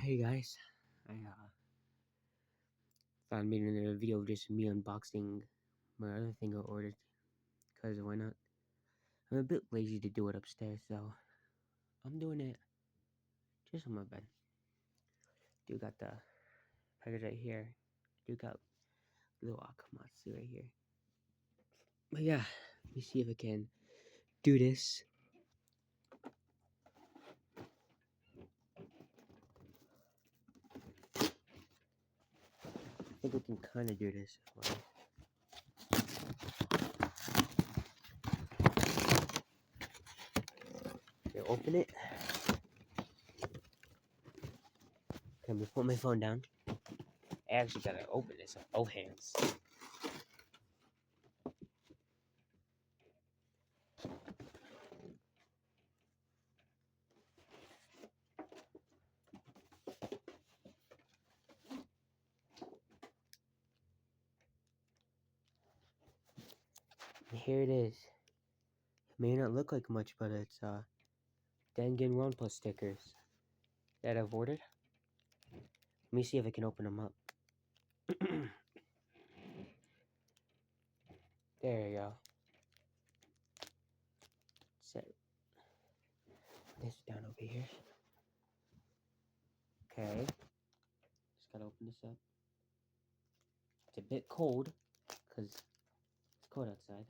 Hey guys, I thought I'd make another video of just me unboxing my other thing I ordered, cause why not? I'm a bit lazy to do it upstairs, so I'm doing it just on my bed. Do got the package right here. Do got little Akamatsu right here. But yeah, let me see if I can do this. I think we can kind of do this. Okay, open it. Can we put my phone down? I actually gotta open this with both hands. And here it is. It may not look like much, but it's Danganronpa stickers that I've ordered. Let me see if I can open them up. There you go. Set this down over here. Okay. Just gotta open this up. It's a bit cold, because it's cold outside.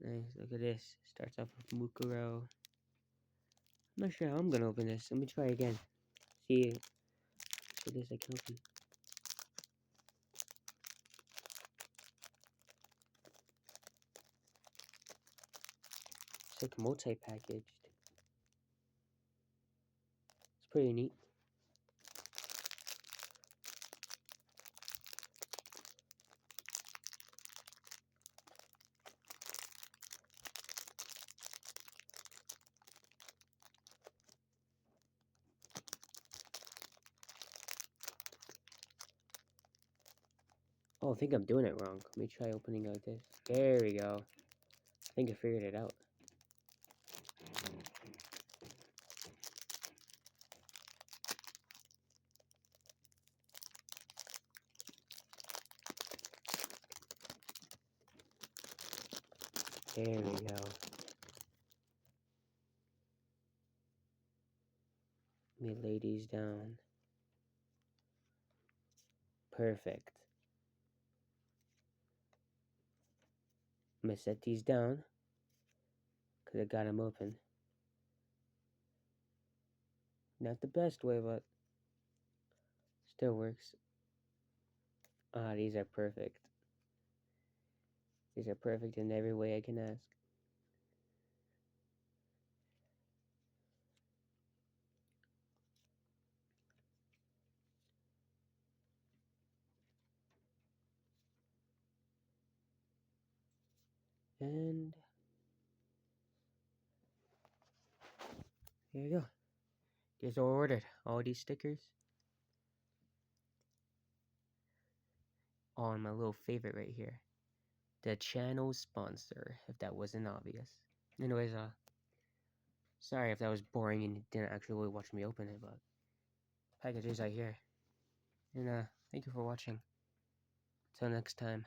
Nice, look at this. Starts off with Mukuro. I'm not sure how I'm gonna open this. Let me try again. See if this I can open. It's like multi-packaged. It's pretty neat. Oh, I think I'm doing it wrong. Let me try opening it like this. There we go. I think I figured it out. There we go. Let me lay these down. Perfect. I'm gonna set these down because I got them open. Not the best way, but still works. Ah, these are perfect. These are perfect in every way I can ask. And here you go. These are ordered. All these stickers on my little favorite right here. The channel sponsor, if that wasn't obvious. Anyways, sorry if that was boring and you didn't actually watch me open it, but packages are here. And thank you for watching. Till next time.